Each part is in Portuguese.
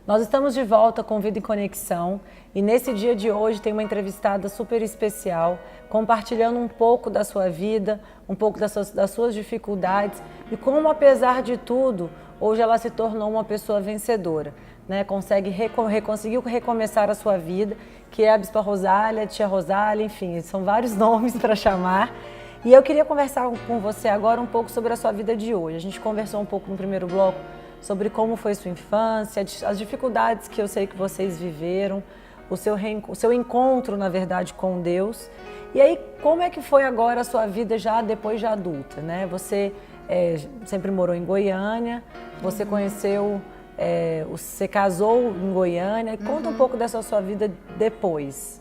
Nós estamos de volta com Vida em Conexão e nesse dia de hoje tem uma entrevistada super especial, compartilhando um pouco da sua vida, um pouco das suas dificuldades e como, apesar de tudo, hoje ela se tornou uma pessoa vencedora, né? Conseguiu recomeçar a sua vida, que é a Bispa Rosália, Tia Rosália, enfim, são vários nomes para chamar. E eu queria conversar com você agora um pouco sobre a sua vida de hoje. A gente conversou um pouco no primeiro bloco sobre como foi sua infância, as dificuldades que eu sei que vocês viveram, o seu encontro, na verdade, com Deus. E aí, como é que foi agora a sua vida já depois de adulta, né? Você sempre morou em Goiânia, você conheceu, você casou em Goiânia. Conta um pouco dessa sua vida depois.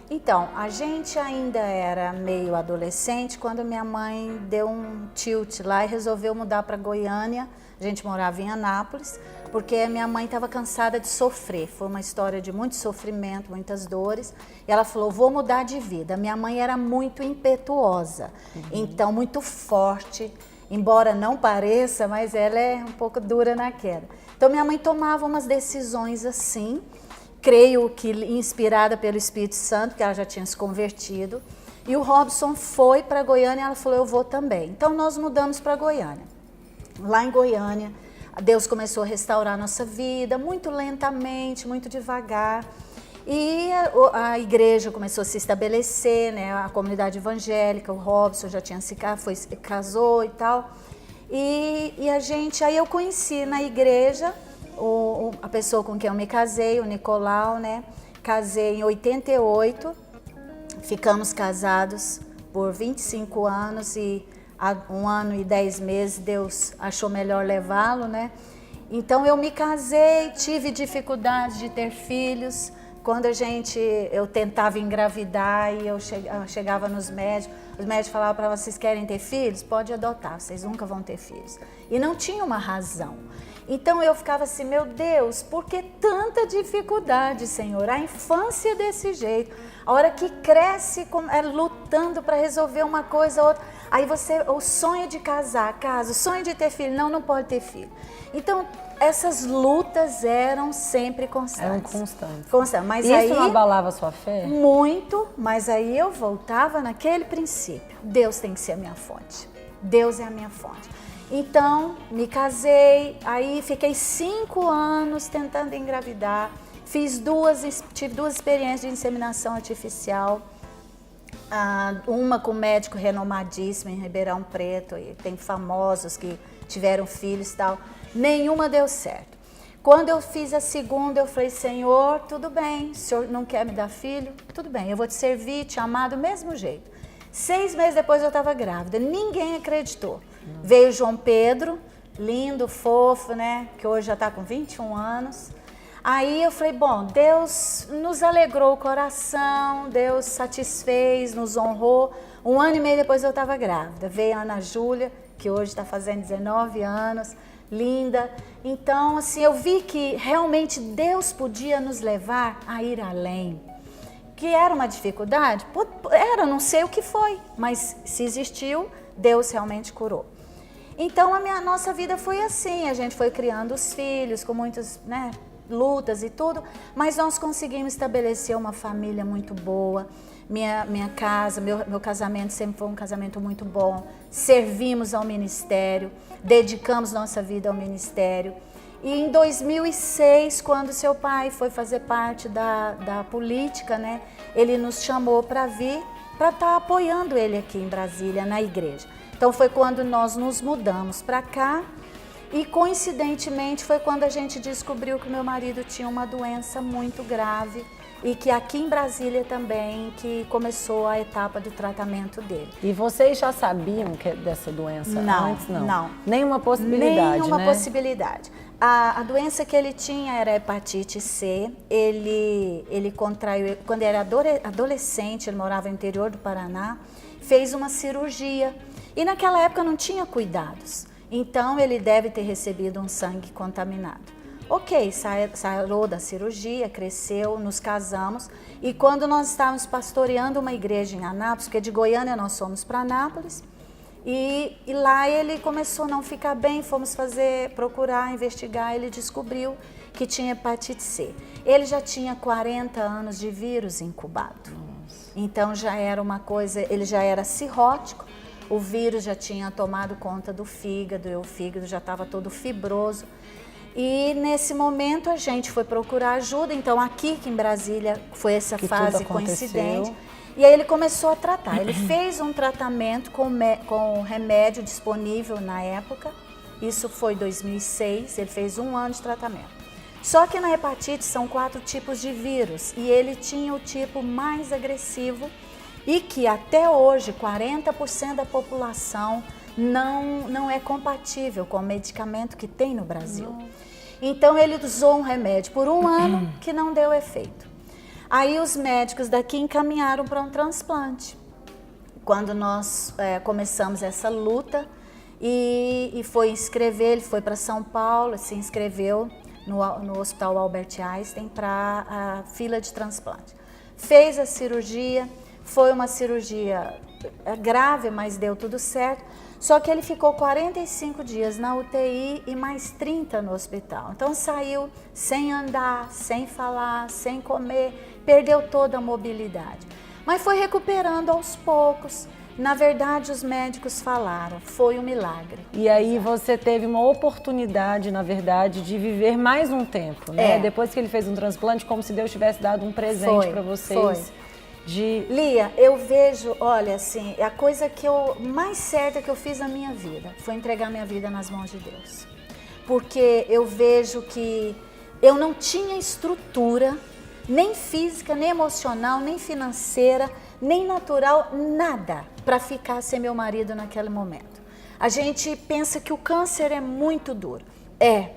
Então, a gente ainda era meio adolescente quando minha mãe deu um tilt lá e resolveu mudar para Goiânia. A gente morava em Anápolis, porque a minha mãe estava cansada de sofrer. Foi uma história de muito sofrimento, muitas dores. E ela falou, vou mudar de vida. Minha mãe era muito impetuosa, então muito forte. Embora não pareça, mas ela é um pouco dura na queda. Então minha mãe tomava umas decisões assim, creio que inspirada pelo Espírito Santo, que ela já tinha se convertido. E o Robson foi para Goiânia e ela falou, eu vou também. Então nós mudamos para Goiânia. Lá em Goiânia, Deus começou a restaurar a nossa vida, muito lentamente, muito devagar. E a igreja começou a se estabelecer, né? A comunidade evangélica, o Robson já tinha casou e tal. E aí eu conheci na igreja a pessoa com quem eu me casei, o Nicolau, né? Casei em 88, ficamos casados por 25 anos e há 1 ano e 10 meses Deus achou melhor levá-lo, né? Então eu me casei, tive dificuldade de ter filhos. Quando eu tentava engravidar e eu chegava nos médicos, os médicos falavam para vocês querem ter filhos? Pode adotar, vocês nunca vão ter filhos. E não tinha uma razão. Então eu ficava assim, meu Deus, por que tanta dificuldade, Senhor? A infância é desse jeito, a hora que cresce lutando para resolver uma coisa ou outra. Aí o sonho de casar, o sonho de ter filho, não pode ter filho. Então essas lutas eram sempre constantes. Eram constantes. Mas isso aí, não abalava a sua fé? Muito, mas aí eu voltava naquele princípio. Deus tem que ser a minha fonte. Deus é a minha fonte. Então, me casei, aí fiquei 5 anos tentando engravidar. Tive 2 experiências de inseminação artificial. Uma com um médico renomadíssimo em Ribeirão Preto, e tem famosos que tiveram filhos e tal. Nenhuma deu certo. Quando eu fiz a segunda, eu falei, Senhor, tudo bem, o Senhor não quer me dar filho? Tudo bem, eu vou te servir, te amar do mesmo jeito. 6 meses depois eu estava grávida, ninguém acreditou. Veio João Pedro, lindo, fofo, né, que hoje já está com 21 anos. Aí eu falei, bom, Deus nos alegrou o coração, Deus satisfez, nos honrou. 1 ano e meio depois eu estava grávida. Veio a Ana Júlia, que hoje está fazendo 19 anos, linda. Então, assim, eu vi que realmente Deus podia nos levar a ir além. Que era uma dificuldade? Não sei o que foi, mas se existiu, Deus realmente curou. Então, nossa vida foi assim, a gente foi criando os filhos com muitas, né, lutas e tudo, mas nós conseguimos estabelecer uma família muito boa. Minha casa, meu casamento sempre foi um casamento muito bom. Servimos ao ministério, dedicamos nossa vida ao ministério. E em 2006, quando seu pai foi fazer parte da política, né, ele nos chamou para vir, para estar apoiando ele aqui em Brasília, na igreja. Então foi quando nós nos mudamos para cá e coincidentemente foi quando a gente descobriu que meu marido tinha uma doença muito grave e que aqui em Brasília também que começou a etapa do tratamento dele. E vocês já sabiam dessa doença antes? Não. Nenhuma possibilidade, Nenhuma possibilidade. A doença que ele tinha era hepatite C, ele contraiu, quando era adolescente, ele morava no interior do Paraná, fez uma cirurgia e naquela época não tinha cuidados, então ele deve ter recebido um sangue contaminado. Ok, saiu da cirurgia, cresceu, nos casamos e quando nós estávamos pastoreando uma igreja em Anápolis, porque de Goiânia nós fomos para Anápolis, E lá ele começou a não ficar bem, fomos procurar, investigar, ele descobriu que tinha hepatite C. Ele já tinha 40 anos de vírus incubado. Nossa. Então já era uma coisa, ele já era cirrótico, o vírus já tinha tomado conta do fígado, e o fígado já estava todo fibroso. E nesse momento a gente foi procurar ajuda, então aqui que em Brasília foi essa fase coincidente. E aí ele começou a tratar. Ele fez um tratamento com remédio disponível na época. Isso foi em 2006, ele fez 1 ano de tratamento. Só que na hepatite são 4 tipos de vírus e ele tinha o tipo mais agressivo e que até hoje 40% da população não é compatível com o medicamento que tem no Brasil. Então ele usou um remédio por 1 ano que não deu efeito. Aí os médicos daqui encaminharam para um transplante. Quando nós começamos essa luta e foi inscrever, ele foi para São Paulo, se inscreveu no Hospital Albert Einstein para a fila de transplante. Fez a cirurgia, foi uma cirurgia grave, mas deu tudo certo. Só que ele ficou 45 dias na UTI e mais 30 no hospital. Então saiu sem andar, sem falar, sem comer, perdeu toda a mobilidade. Mas foi recuperando aos poucos. Na verdade, os médicos falaram, foi um milagre. E aí você teve uma oportunidade, na verdade, de viver mais um tempo, né? Depois que ele fez um transplante, como se Deus tivesse dado um presente para vocês. Foi. Lia, eu vejo, olha, assim, a coisa mais certa que eu fiz na minha vida foi entregar minha vida nas mãos de Deus. Porque eu vejo que eu não tinha estrutura, nem física, nem emocional, nem financeira, nem natural, nada para ficar sem meu marido naquele momento. A gente pensa que o câncer é muito duro.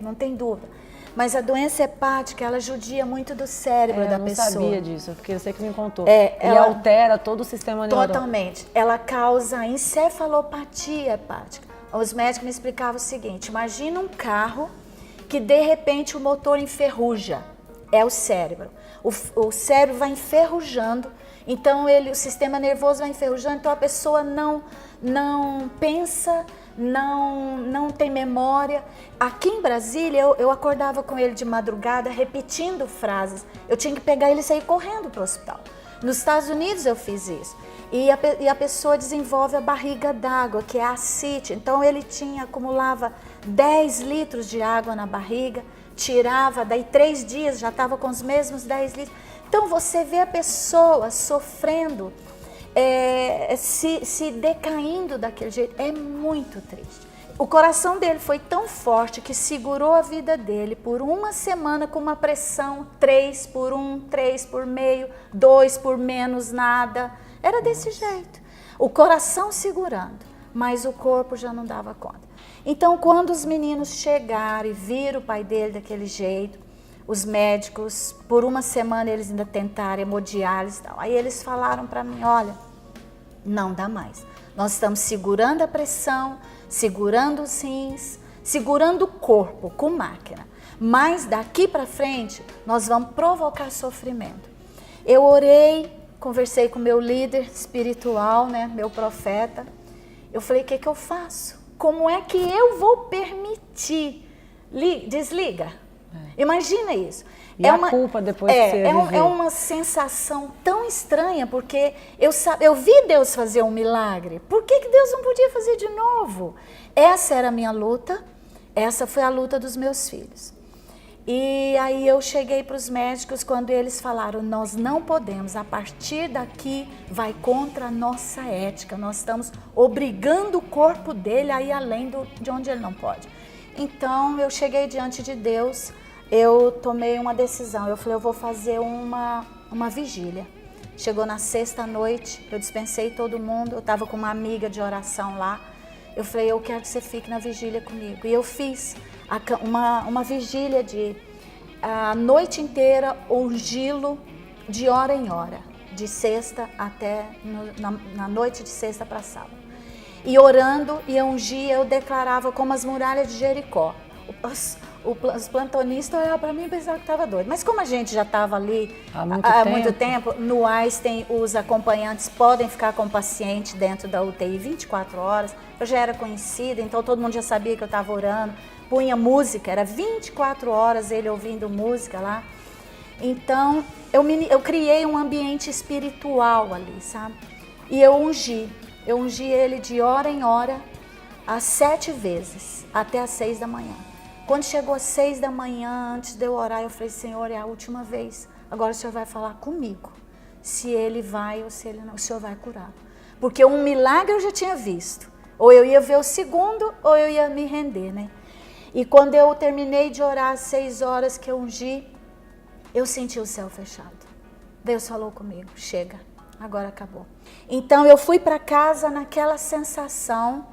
Não tem dúvida. Mas a doença hepática, ela judia muito do cérebro da pessoa. Eu não sabia disso, porque você que me contou. Ele altera todo o sistema neurológico. Totalmente. Ela causa encefalopatia hepática. Os médicos me explicavam o seguinte, imagina um carro que de repente o motor enferruja. É o cérebro. O cérebro vai enferrujando, então o sistema nervoso vai enferrujando, então a pessoa não pensa, não tem memória. Aqui em Brasília, eu acordava com ele de madrugada repetindo frases. Eu tinha que pegar ele e sair correndo para o hospital. Nos Estados Unidos eu fiz isso. E a pessoa desenvolve a barriga d'água, que é a ascite. Então ele acumulava 10 litros de água na barriga, tirava, daí 3 dias já estava com os mesmos 10 litros. Então você vê a pessoa sofrendo, se decaindo daquele jeito, é muito triste. O coração dele foi tão forte que segurou a vida dele por 1 semana com uma pressão 3 por 1, 3 por meio, 2 por menos nada. Era desse jeito. O coração segurando, mas o corpo já não dava conta. Então, quando os meninos chegaram e viram o pai dele daquele jeito, os médicos, por 1 semana eles ainda tentaram hemodiálise e tal. Aí eles falaram para mim, olha, não dá mais. Nós estamos segurando a pressão, segurando os rins, segurando o corpo com máquina. Mas daqui para frente, nós vamos provocar sofrimento. Eu orei, conversei com meu líder espiritual, né, meu profeta. Eu falei, o que eu faço? Como é que eu vou permitir? Desliga. Imagina isso. E a culpa depois que você viver. É uma sensação tão estranha, porque eu vi Deus fazer um milagre. Por que Deus não podia fazer de novo? Essa era a minha luta, essa foi a luta dos meus filhos. E aí eu cheguei para os médicos quando eles falaram, nós não podemos, a partir daqui vai contra a nossa ética, nós estamos obrigando o corpo dele a ir além de onde ele não pode. Então eu cheguei diante de Deus, eu tomei uma decisão, eu falei, eu vou fazer uma vigília. Chegou na sexta noite, eu dispensei todo mundo, eu estava com uma amiga de oração lá, eu falei, eu quero que você fique na vigília comigo. E eu fiz uma vigília de a noite inteira, ungí-lo de hora em hora, de sexta até na noite de sexta para sábado. E orando e ungia, eu declarava como as muralhas de Jericó. Os plantonistas olhavam para mim e pensavam que estava doido. Mas como a gente já estava ali Há muito tempo, no AIS os acompanhantes podem ficar com o paciente dentro da UTI 24 horas. Eu já era conhecida, então todo mundo já sabia que eu estava orando. Punha música, era 24 horas ele ouvindo música lá. Então, eu criei um ambiente espiritual ali, sabe? E eu ungi ele de hora em hora, às 7 vezes, até às 6 da manhã. Quando chegou às 6 da manhã, antes de eu orar, eu falei, Senhor, é a última vez. Agora o Senhor vai falar comigo, se ele vai ou se ele não, o Senhor vai curar. Porque um milagre eu já tinha visto. Ou eu ia ver o segundo, ou eu ia me render, né? E quando eu terminei de orar às 6 horas que eu ungi, eu senti o céu fechado. Deus falou comigo, chega, agora acabou. Então eu fui para casa naquela sensação,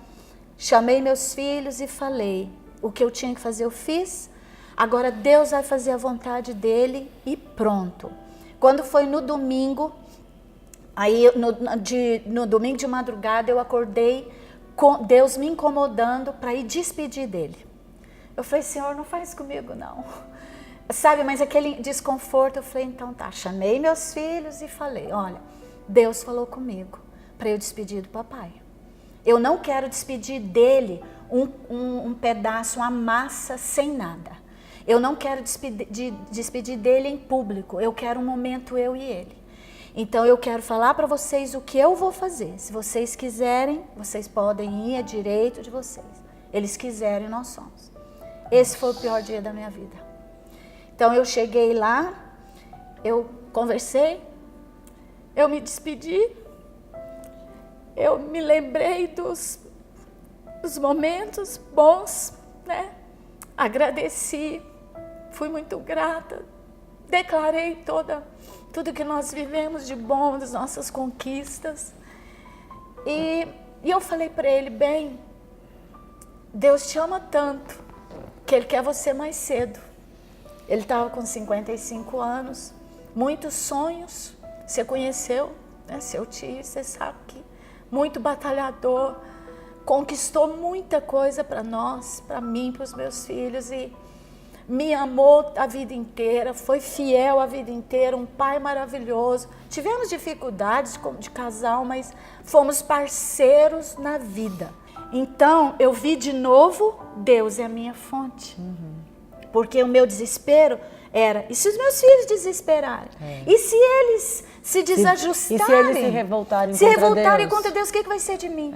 chamei meus filhos e falei, o que eu tinha que fazer eu fiz, agora Deus vai fazer a vontade dele e pronto. Quando foi no domingo, aí no domingo de madrugada eu acordei com Deus me incomodando para ir despedir dele. Eu falei, Senhor, não faz comigo não. Sabe, mas aquele desconforto, eu falei, então tá, chamei meus filhos e falei, olha, Deus falou comigo para eu despedir do papai. Eu não quero despedir dele um pedaço, uma massa sem nada. Eu não quero despedir dele em público, eu quero um momento eu e ele. Então eu quero falar para vocês o que eu vou fazer. Se vocês quiserem, vocês podem ir, é direito de vocês. Eles quiserem, nós somos. Esse foi o pior dia da minha vida. Então eu cheguei lá, eu conversei, eu me despedi, eu me lembrei dos momentos bons, né? Agradeci, fui muito grata, declarei tudo que nós vivemos de bom, das nossas conquistas. E eu falei para ele, bem, Deus te ama tanto que Ele quer você mais cedo. Ele estava com 55 anos, muitos sonhos, você conheceu, né? Seu tio, você sabe que muito batalhador, conquistou muita coisa para nós, para mim, para os meus filhos e me amou a vida inteira, foi fiel a vida inteira, um pai maravilhoso. Tivemos dificuldades de casal, mas fomos parceiros na vida. Então, eu vi de novo, Deus é a minha fonte. Porque o meu desespero era, e se os meus filhos desesperarem? E se eles se desajustarem? E se eles se revoltarem contra Deus, o que vai ser de mim?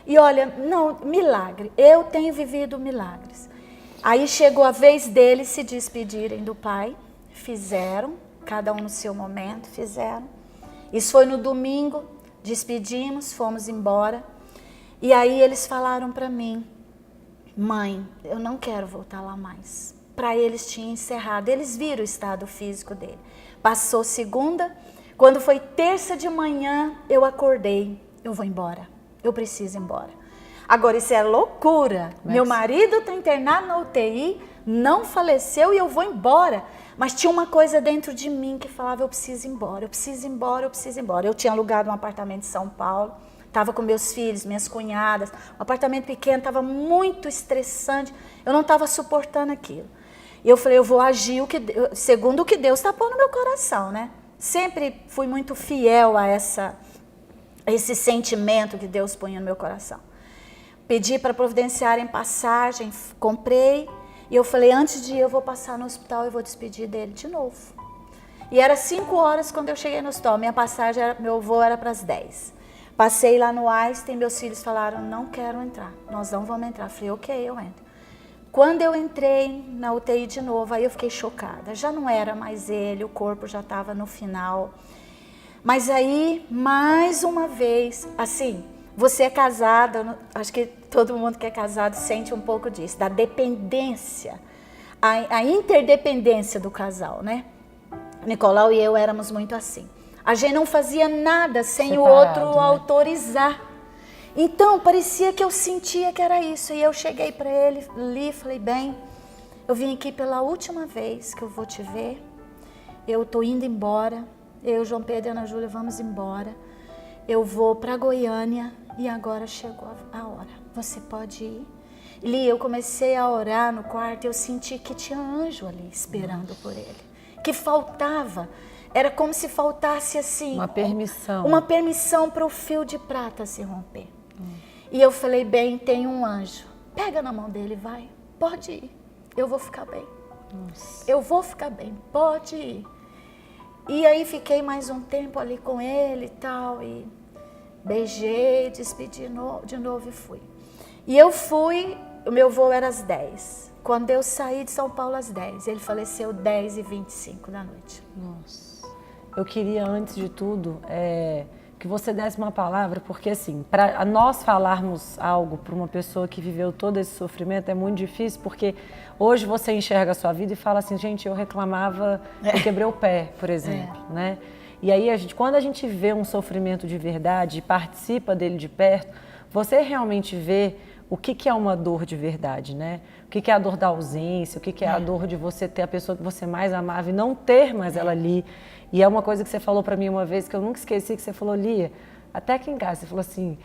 E olha, não, milagre. Eu tenho vivido milagres. Aí chegou a vez deles se despedirem do pai. Fizeram, cada um no seu momento, fizeram. Isso foi no domingo, despedimos, fomos embora. E aí eles falaram para mim, mãe, eu não quero voltar lá mais. Para eles tinha encerrado, eles viram o estado físico dele. Passou segunda, quando foi terça de manhã, eu acordei, eu vou embora, eu preciso ir embora. Agora isso é loucura, meu marido está internado na UTI, não faleceu e eu vou embora. Mas tinha uma coisa dentro de mim que falava, eu preciso ir embora, eu preciso ir embora, eu preciso ir embora. Eu tinha alugado um apartamento em São Paulo, estava com meus filhos, minhas cunhadas, um apartamento pequeno, estava muito estressante, eu não estava suportando aquilo. E eu falei, eu vou agir segundo o que Deus está pondo no meu coração, né? Sempre fui muito fiel a esse sentimento que Deus punha no meu coração. Pedi para providenciarem passagem, comprei, e eu falei, antes de ir eu vou passar no hospital e vou despedir dele de novo. E era 5 horas quando eu cheguei no hospital, meu voo era para as 10. Passei lá no Einstein, meus filhos falaram, não quero entrar, nós não vamos entrar. Eu falei, ok, eu entro. Quando eu entrei na UTI de novo, aí eu fiquei chocada. Já não era mais ele, o corpo já estava no final. Mas aí, mais uma vez, assim, você é casada, acho que todo mundo que é casado sente um pouco disso, da dependência, a interdependência do casal, né? Nicolau e eu éramos muito assim. A gente não fazia nada sem o outro autorizar. Então, parecia que eu sentia que era isso. E eu cheguei para ele ali e falei, bem, eu vim aqui pela última vez que eu vou te ver. Eu estou indo embora. Eu, João Pedro e Ana Júlia, vamos embora. Eu vou para Goiânia e agora chegou a hora. Você pode ir. Li, eu comecei a orar no quarto e eu senti que tinha anjo ali esperando por ele. Que faltava, era como se faltasse assim... Uma permissão. Uma permissão para o fio de prata se romper. E eu falei, bem, tem um anjo. Pega na mão dele, vai, pode ir. Eu vou ficar bem. Nossa. Eu vou ficar bem, pode ir. E aí fiquei mais um tempo ali com ele e tal, e beijei, despedi de novo e fui. E eu fui, o meu voo era às 10. Quando eu saí de São Paulo às 10, ele faleceu 10h25 da noite. Nossa. Eu queria, antes de tudo, que você desse uma palavra, porque assim, para nós falarmos algo para uma pessoa que viveu todo esse sofrimento é muito difícil, porque hoje você enxerga a sua vida e fala assim, gente, eu reclamava, eu quebrei o pé, por exemplo, né? E aí, quando a gente vê um sofrimento de verdade e participa dele de perto, você realmente vê o que é uma dor de verdade, né? O que é a dor da ausência, o que é a dor de você ter a pessoa que você mais amava e não ter mais ela ali. E é uma coisa que você falou para mim uma vez que eu nunca esqueci, que você falou, Lia, até aqui em casa, você falou assim,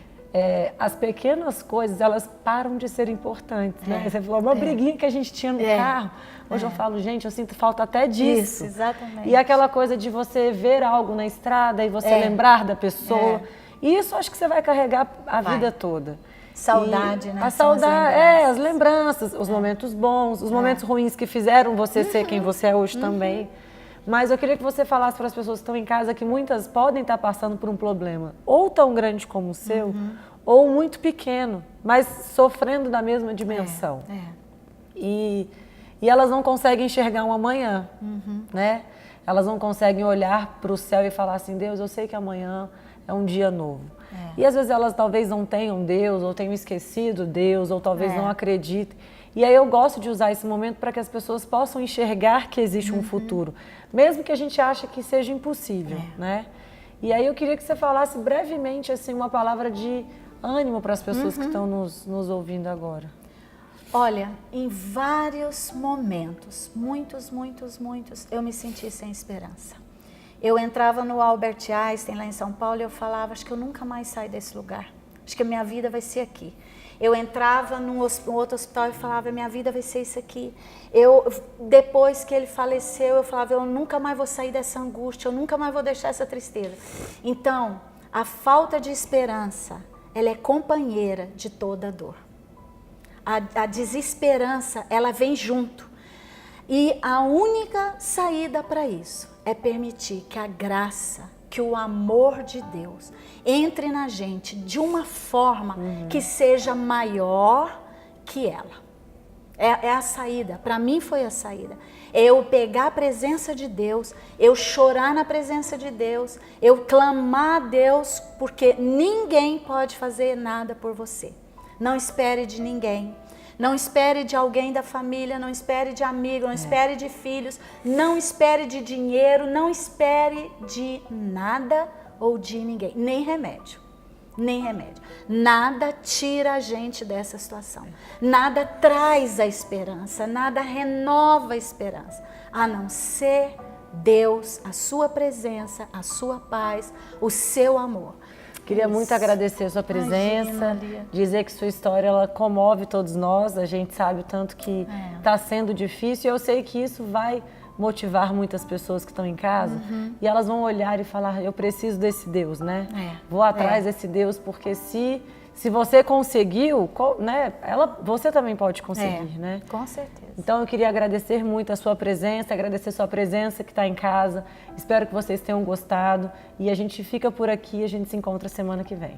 as pequenas coisas, elas param de ser importantes, né? Você falou, uma briguinha que a gente tinha no carro. Hoje eu falo, gente, eu sinto falta até disso. Isso, exatamente. E aquela coisa de você ver algo na estrada e você lembrar da pessoa. E isso acho que você vai carregar a vida toda. Saudade, né? A saudade, as lembranças, os momentos bons, os momentos ruins que fizeram você ser quem você é hoje também. Mas eu queria que você falasse para as pessoas que estão em casa que muitas podem estar passando por um problema ou tão grande como o seu, ou muito pequeno, mas sofrendo da mesma dimensão. E elas não conseguem enxergar um amanhã, né? Elas não conseguem olhar para o céu e falar assim, Deus, eu sei que amanhã é um dia novo. E às vezes elas talvez não tenham Deus, ou tenham esquecido Deus, ou talvez não acreditem. E aí eu gosto de usar esse momento para que as pessoas possam enxergar que existe um futuro, mesmo que a gente ache que seja impossível, né? E aí eu queria que você falasse brevemente assim, uma palavra de ânimo para as pessoas que estão nos ouvindo agora. Olha, em vários momentos, muitos, eu me senti sem esperança. Eu entrava no Albert Einstein, lá em São Paulo, e eu falava, acho que eu nunca mais saio desse lugar. Acho que a minha vida vai ser aqui. Eu entrava num outro hospital e falava, minha vida vai ser isso aqui. Depois que ele faleceu, eu falava, eu nunca mais vou sair dessa angústia, eu nunca mais vou deixar essa tristeza. Então, a falta de esperança, ela é companheira de toda dor. A desesperança, ela vem junto. E a única saída para isso é permitir que a graça, que o amor de Deus entre na gente de uma forma que seja maior que ela. É a saída, para mim foi a saída. É eu pegar a presença de Deus, eu chorar na presença de Deus, eu clamar a Deus, porque ninguém pode fazer nada por você. Não espere de ninguém. Não espere de alguém da família, não espere de amigo, não espere de filhos, não espere de dinheiro, não espere de nada ou de ninguém, nem remédio. Nem remédio. Nada tira a gente dessa situação. Nada traz a esperança, nada renova a esperança, a não ser Deus, a sua presença, a sua paz, o seu amor. Queria muito agradecer a sua presença, dizer que sua história ela comove todos nós, a gente sabe o tanto que está sendo difícil e eu sei que isso vai motivar muitas pessoas que estão em casa e elas vão olhar e falar, eu preciso desse Deus, né? Vou atrás desse Deus porque se você conseguiu, né, você também pode conseguir, né? Com certeza. Então eu queria agradecer muito a sua presença, agradecer a sua presença que está em casa. Espero que vocês tenham gostado e a gente fica por aqui, a gente se encontra semana que vem.